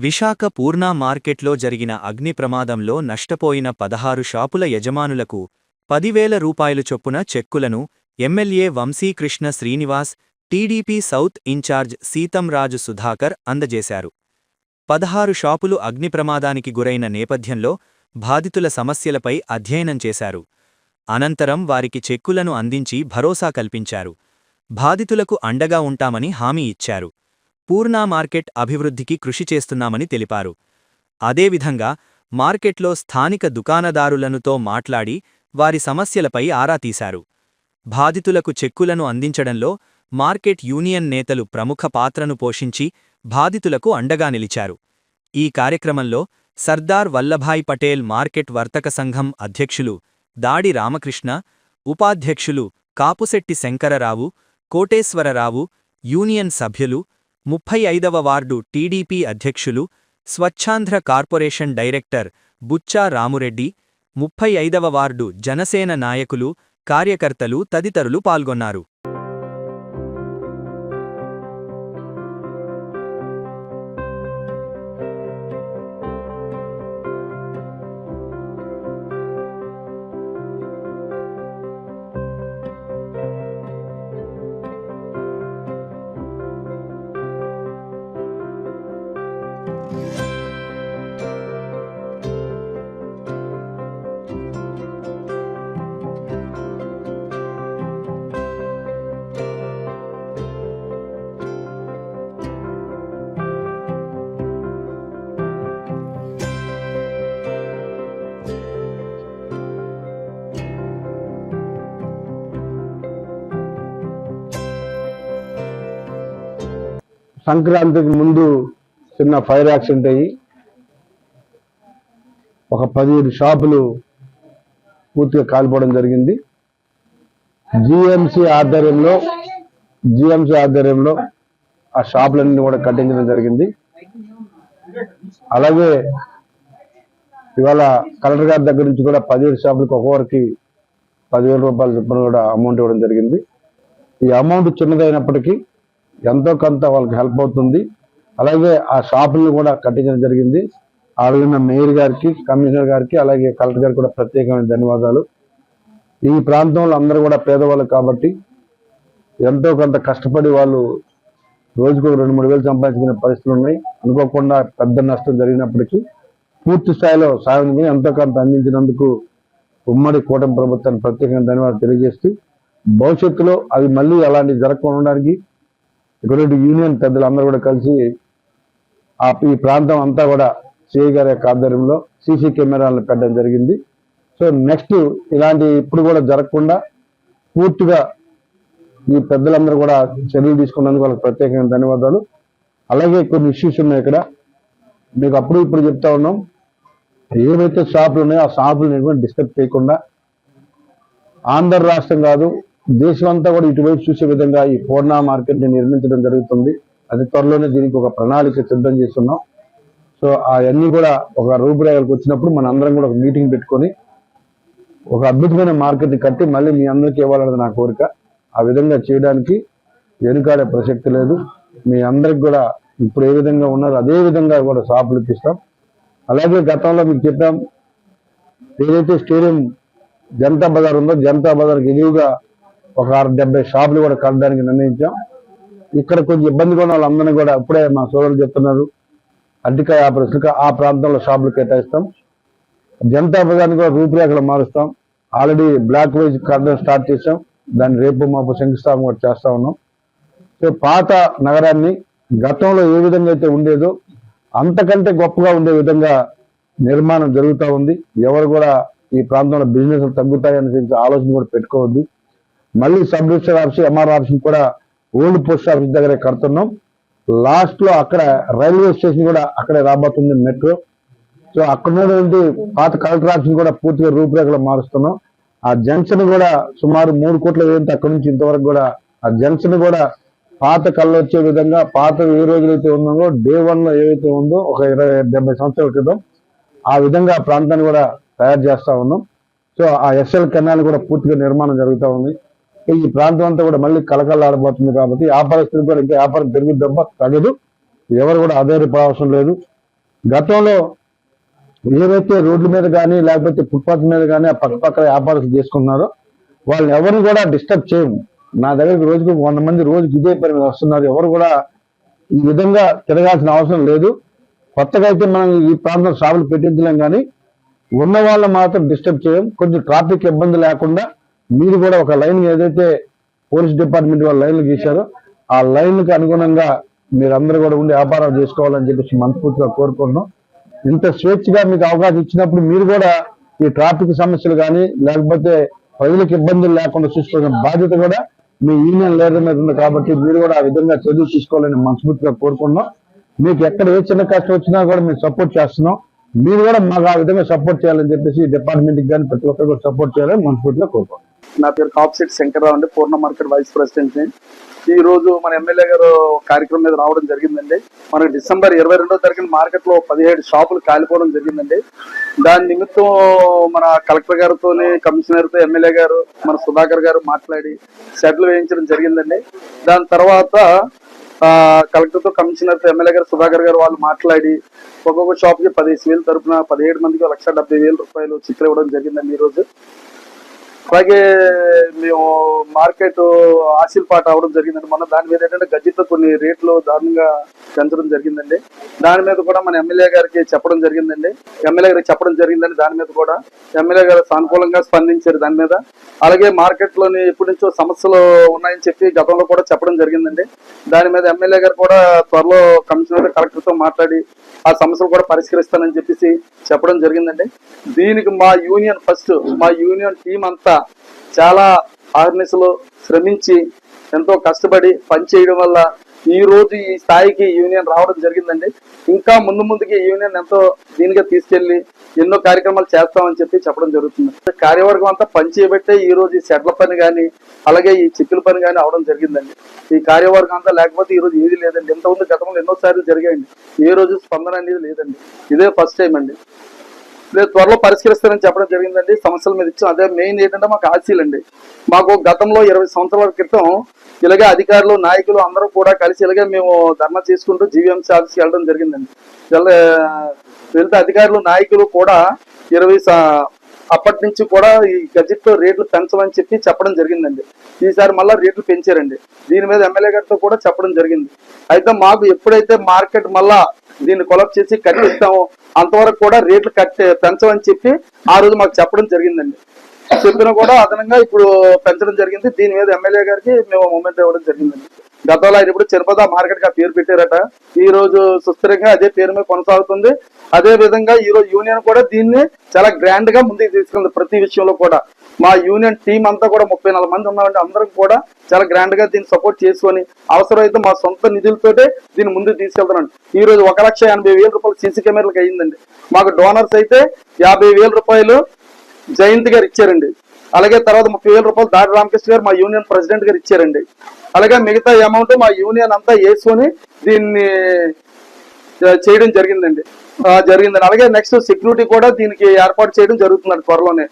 విశాఖ పూర్ణ మార్కెట్లో జరిగిన అగ్ని ప్రమాదంలో నష్టపోయిన 16 షాపుల యజమానులకు 10,000 రూపాయలు చొప్పున చెక్కులను MLA Vamsikrishna Srinivas, TDP south incharge Seethamraju Sudhakar అందజేశారు. 16 షాపులు అగ్ని ప్రమాదానికి గురైన నేపథ్యంలో బాధితుల సమస్యలపై అధ్యయనం చేశారు. అనంతరం వారికి చెక్కులను అందించి భరోసా కల్పించారు. బాధితులకు అండగా ఉంటామని హామీ ఇచ్చారు. పూర్ణ మార్కెట్ అభివృద్ధికి కృషి చేస్తున్నామని తెలిపారు. అదేవిధంగా మార్కెట్లో స్థానిక దుకాణదారులనుతో మాట్లాడి వారి సమస్యలపై ఆరా తీశారు. బాధితులకు చెక్కులను అందించడంలో మార్కెట్ యూనియన్ నేతలు ప్రముఖ పాత్రను పోషించి బాధితులకు అండగా నిలిచారు. ఈ కార్యక్రమంలో సర్దార్ వల్లభాయ్ పటేల్ మార్కెట్ వర్తక సంఘం అధ్యక్షులు దాడి రామకృష్ణ, ఉపాధ్యక్షులు కాపుశెట్టి శంకరరావు, కోటేశ్వరరావు, యూనియన్ సభ్యులు, 35వ వార్డు టీడీపీ అధ్యక్షులు, Swachhandhra corporation director బుచ్చా Ramureddy, 35వ ward Janasena నాయకులు, కార్యకర్తలు తదితరులు పాల్గొన్నారు. సంక్రాంతికి ముందు చిన్న ఫైర్ యాక్సిడెంట్ అయ్యి ఒక 17 షాపులు పూర్తిగా కాలిపోవడం జరిగింది. జిఎంసి ఆధ్వర్యంలో ఆ షాపులన్నీ కూడా కట్టించడం జరిగింది. అలాగే ఇవాళ కలెక్టర్ గారి దగ్గర నుంచి కూడా 17 షాపులకు ఒక్కొక్కరికి 10,000 రూపాయల చొప్పున కూడా అమౌంట్ ఇవ్వడం జరిగింది. ఈ అమౌంట్ చిన్నదైనప్పటికీ ఎంతో కొంత వాళ్ళకి హెల్ప్ అవుతుంది. అలాగే ఆ షాపులను కూడా కట్టించడం జరిగింది. ఆడిన మేయర్ గారికి, కమిషనర్ గారికి, అలాగే కలెక్టర్ గారికి కూడా ప్రత్యేకమైన ధన్యవాదాలు. ఈ ప్రాంతంలో అందరూ కూడా పేదవాళ్ళు కాబట్టి ఎంతో కొంత కష్టపడి వాళ్ళు రోజుకు 2-3 వేలు సంపాదించుకునే పరిస్థితులు ఉన్నాయి. అనుకోకుండా పెద్ద నష్టం జరిగినప్పటికీ పూర్తి స్థాయిలో సాయం ఎంతో కొంత అందించినందుకు ఉమ్మడి కూటమి ప్రభుత్వానికి ప్రత్యేకంగా ధన్యవాదాలు తెలియజేస్తూ, భవిష్యత్తులో అవి మళ్ళీ అలాంటి జరగకుండా ఉండడానికి ఇక్కడ యూనియన్ పెద్దలు అందరూ కూడా కలిసి ఈ ప్రాంతం అంతా కూడా సిఐ గారి యొక్క ఆధ్వర్యంలో సీసీ కెమెరాలను పెట్టడం జరిగింది. సో నెక్స్ట్ ఇలాంటి ఇప్పుడు కూడా జరగకుండా పూర్తిగా ఈ పెద్దలందరూ కూడా చర్యలు తీసుకున్నందుకు వాళ్ళకి ప్రత్యేకంగా ధన్యవాదాలు. అలాగే కొన్ని ఇష్యూస్ ఉన్నాయి ఇక్కడ, మీకు అప్పుడు ఇప్పుడు చెప్తా ఉన్నాం. ఏవైతే షాపులు ఉన్నాయో ఆ షాపులను డిస్టర్బ్ చేయకుండా ఆంధ్ర రాష్ట్రం కాదు దేశమంతా కూడా ఇటువైపు చూసే విధంగా ఈ పూర్ణ మార్కెట్ని నిర్మించడం జరుగుతుంది. అది త్వరలోనే దీనికి ఒక ప్రణాళిక సిద్ధం చేస్తున్నాం. సో అవన్నీ కూడా ఒక రూపురేఖలకు వచ్చినప్పుడు మన అందరం కూడా ఒక మీటింగ్ పెట్టుకొని ఒక అద్భుతమైన మార్కెట్ని కట్టి మళ్ళీ మీ అందరికీ ఇవ్వాలన్నది నా కోరిక. ఆ విధంగా చేయడానికి వెనుకాడే ప్రసక్తి లేదు. మీ అందరికి కూడా ఇప్పుడు ఏ విధంగా ఉన్నారో అదే విధంగా కూడా షాపులు ఇప్పిస్తాం. అలాగే గతంలో మీకు చెప్పాం, ఏదైతే స్టేడియం జనతా బజార్ ఉందో జనతా బజార్కి ఎదురుగా ఒక 60-70 షాపులు కూడా కట్టడానికి నిర్ణయించాం. ఇక్కడ కొంచెం ఇబ్బందిగా ఉన్న వాళ్ళందరినీ కూడా ఇప్పుడే మా సోదరులు చెప్తున్నారు, అరటికాయ వ్యాపారస్తులుగా ఆ ప్రాంతంలో షాపులు కేటాయిస్తాం. జనతా బజార్ని కూడా రూపురేఖలు మారుస్తాం. ఆల్రెడీ బ్లాక్ వైజ్ కట్టడం స్టార్ట్ చేసాం. దాన్ని రేపు మాపు శంకుస్థాపన కూడా చేస్తా ఉన్నాం. సో పాత నగరాన్ని గతంలో ఏ విధంగా అయితే ఉండేదో అంతకంటే గొప్పగా ఉండే విధంగా నిర్మాణం జరుగుతూ ఉంది. ఎవరు కూడా ఈ ప్రాంతంలో బిజినెస్ తగ్గుతాయని ఆలోచన కూడా పెట్టుకోవద్దు. మళ్ళీ sub registrar office, MR office కూడా ఓల్డ్ పోస్ట్ ఆఫీస్ దగ్గరే కడుతున్నాం. లాస్ట్ లో అక్కడ రైల్వే స్టేషన్ కూడా అక్కడే రాబోతుంది, మెట్రో. సో అక్కడ ఉన్నటువంటి పాత కలెక్టర్ ఆఫీస్ కూడా పూర్తిగా రూపురేఖలు మారుస్తున్నాం. ఆ జంక్షన్ కూడా సుమారు 3 కోట్ల వ్యయంతో అక్కడి నుంచి ఇంతవరకు కూడా ఆ జంక్షన్ కూడా పాత కళ్ళు వచ్చే విధంగా పాత ఏ రోజులైతే ఉందో డే 1 లో ఏవైతే ఉందో ఒక 70 సంవత్సరాల క్రితం ఆ విధంగా ఆ ప్రాంతాన్ని కూడా తయారు చేస్తా ఉన్నాం. సో ఆ ఎస్ఎల్ కెనాల్ కూడా పూర్తిగా నిర్మాణం జరుగుతూ ఉంది. ఈ ప్రాంతం అంతా కూడా మళ్ళీ కలకలాడబోతుంది కాబట్టి వ్యాపారస్తులకు కూడా ఇంకా వ్యాపారం పెరుగుద్ది తప్ప తగ్గదు. ఎవరు కూడా ఆధారపడవసరం లేదు. గతంలో ఏవైతే రోడ్ల మీద కానీ లేకపోతే ఫుట్పాత్ మీద కానీ ఆ పక్కపక్క వ్యాపారస్తులు చేసుకున్నారో వాళ్ళని ఎవరిని కూడా డిస్టర్బ్ చేయము. నా దగ్గరికి రోజుకు 100 మంది రోజుకి ఇదే పని మీద వస్తున్నారు. ఎవరు కూడా ఈ విధంగా తిరగాల్సిన అవసరం లేదు. కొత్తగా అయితే మనం ఈ ప్రాంతం షాపులు పెట్టించలేం, కానీ ఉన్న వాళ్ళని మాత్రం డిస్టర్బ్ చేయం. కొంచెం ట్రాఫిక్ ఇబ్బంది లేకుండా మీరు కూడా ఒక లైన్ ఏదైతే పోలీస్ డిపార్ట్మెంట్ వాళ్ళు లైన్లు గీశారో ఆ లైన్కి అనుగుణంగా మీరందరూ కూడా ఉండి వ్యాపారాలు చేసుకోవాలని చెప్పేసి మనస్ఫూర్తిగా కోరుకుంటున్నాం. ఇంత స్వేచ్ఛగా మీకు అవకాశం ఇచ్చినప్పుడు మీరు కూడా ఈ ట్రాఫిక్ సమస్యలు కానీ లేకపోతే ప్రజలకు ఇబ్బందులు లేకుండా చూసుకునే బాధ్యత కూడా మీ యూనియన్ లీడర్ మీద ఉంది. కాబట్టి మీరు కూడా ఆ విధంగా చర్యలు తీసుకోవాలని మనస్ఫూర్తిగా కోరుకుంటున్నాం. మీకు ఎక్కడ ఏ చిన్న కష్టం వచ్చినా కూడా మేము సపోర్ట్ చేస్తున్నాం. మీరు కూడా మాకు ఆ విధంగా సపోర్ట్ చేయాలని చెప్పేసి డిపార్ట్మెంట్కి కానీ ప్రతి ఒక్కరు కూడా సపోర్ట్ చేయాలని మనస్ఫూర్తిగా కోరుకుంటున్నాం. నా పేరు కాప్సెట్ శంకర్రావు అండి, పూర్ణ మార్కెట్ వైస్ ప్రెసిడెంట్ ని. ఈ రోజు మన ఎమ్మెల్యే గారు కార్యక్రమం మీద రావడం జరిగిందండి. మనకి డిసెంబర్ 22వ తారీఖున మార్కెట్ లో 17 షాపులు కాలిపోవడం జరిగిందండి. దాని నిమిత్తం మన కలెక్టర్ గారితో, కమిషనర్ తో ఎమ్మెల్యే గారు మన సుధాకర్ గారు మాట్లాడి షెడ్లు వేయించడం జరిగిందండి. దాని తర్వాత కలెక్టర్ తో, కమిషనర్ తో, ఎమ్మెల్యే గారు, సుధాకర్ గారు వాళ్ళు మాట్లాడి ఒక్కొక్క షాప్ కి 15,000 తరపున 17 మందికి 1,70,000 రూపాయలు చెక్కులు ఇవ్వడం జరిగిందండి ఈ రోజు. అలాగే మేము మార్కెట్ ఆశీల్పాట అవడం జరిగిందండి. మన దాని మీద ఏంటంటే గజ్జితో కొన్ని రేట్లు దారుణంగా పెంచడం జరిగిందండి. దాని మీద కూడా మన ఎమ్మెల్యే గారికి చెప్పడం జరిగిందండి. దాని మీద కూడా ఎమ్మెల్యే గారు సానుకూలంగా స్పందించారు దాని మీద. అలాగే మార్కెట్ లోని ఎప్పటి నుంచో సమస్యలు ఉన్నాయని చెప్పి గతంలో కూడా చెప్పడం జరిగిందండి. దాని మీద ఎమ్మెల్యే గారు కూడా త్వరలో కమిషనర్, కలెక్టర్ తో మాట్లాడి ఆ సమస్యలు కూడా పరిష్కరిస్తానని చెప్పేసి చెప్పడం జరిగిందండి. దీనికి మా యూనియన్ టీం అంతా చాలా ఆర్నెస్లో శ్రమించి ఎంతో కష్టపడి పనిచేయడం వల్ల ఈ రోజు ఈ స్థాయికి యూనియన్ రావడం జరిగిందండి. ఇంకా ముందుకి యూనియన్ ఎంతో దీనిగా తీసుకెళ్లి ఎన్నో కార్యక్రమాలు చేస్తామని చెప్పడం జరుగుతుంది. కార్యవర్గం అంతా పనిచేయబట్టే ఈ రోజు ఈ సెట్ల పని కానీ అలాగే ఈ చిక్కుల పని కానీ అవడం జరిగిందండి. ఈ కార్యవర్గం అంతా లేకపోతే ఈ రోజు ఏది లేదండి. ఇంతకుముందు గతంలో ఎన్నోసార్లు జరిగాయండి, ఏ రోజు స్పందన అనేది లేదండి. ఇదే ఫస్ట్ టైం అండి. త్వరలో పరిష్కరిస్తారని చెప్పడం జరిగిందండి. సమస్యల మీద ఇచ్చాం. అదే మెయిన్ ఏంటంటే మాకు ఆశీలండి. మాకు గతంలో 20 సంవత్సరాల క్రితం ఇలాగే అధికారులు, నాయకులు అందరూ కూడా కలిసి ఇలాగే మేము ధర్నా చేసుకుంటూ జీవీఎంసీ ఆఫీస్కి వెళ్ళడం జరిగిందండి. వెళ్తే అధికారులు, నాయకులు కూడా అప్పటి నుంచి కూడా ఈ గజెట్ రేట్లు పెంచమని చెప్పడం జరిగిందండి. ఈసారి మళ్ళా రేట్లు పెంచారండి. దీని మీద ఎమ్మెల్యే గారితో కూడా చెప్పడం జరిగింది. అయితే మాకు ఎప్పుడైతే మార్కెట్ మళ్ళా దీన్ని కొలప్ చేసి కట్టిస్తామో అంతవరకు కూడా రేట్లు పెంచమని చెప్పి ఆ రోజు మాకు చెప్పడం జరిగిందండి. చెప్పినా కూడా అదనంగా ఇప్పుడు పెంచడం జరిగింది. దీని మీద ఎమ్మెల్యే గారికి మేము మూమెంట్ ఇవ్వడం జరిగిందండి. గతంలో ఆయన ఇప్పుడు చిరుపద మార్కెట్ గా పేరు పెట్టారట. ఈ రోజు సుస్థిరంగా అదే పేరు మీద కొనసాగుతుంది. అదే విధంగా ఈ రోజు యూనియన్ కూడా దీన్ని చాలా గ్రాండ్ గా ముందుకు తీసుకెళ్తుంది. ప్రతి విషయంలో కూడా మా యూనియన్ టీం అంతా కూడా 34 మంది ఉన్నామంటే అందరం కూడా చాలా గ్రాండ్ గా దీన్ని సపోర్ట్ చేసుకొని అవసరమైతే మా సొంత నిధులతోటే దీన్ని ముందుకు తీసుకెళ్తున్నాం. ఈ రోజు 1,80,000 రూపాయలు సీసీ కెమెరాలకు అయ్యిందండి. మాకు డోనర్స్ అయితే 50,000 రూపాయలు జయంత్ గారు ఇచ్చారండి. అలాగే తర్వాత 30,000 రూపాయలు దాడి రామకృష్ణ గారు మా యూనియన్ ప్రెసిడెంట్ గారు ఇచ్చారండి. అలాగే మిగతా అమౌంట్ మా యూనియన్ అంతా వేసుకొని దీన్ని చేయడం జరిగిందండి. అలాగే నెక్స్ట్ సెక్యూరిటీ కూడా దీనికి ఏర్పాటు చేయడం జరుగుతుందండి త్వరలోనే.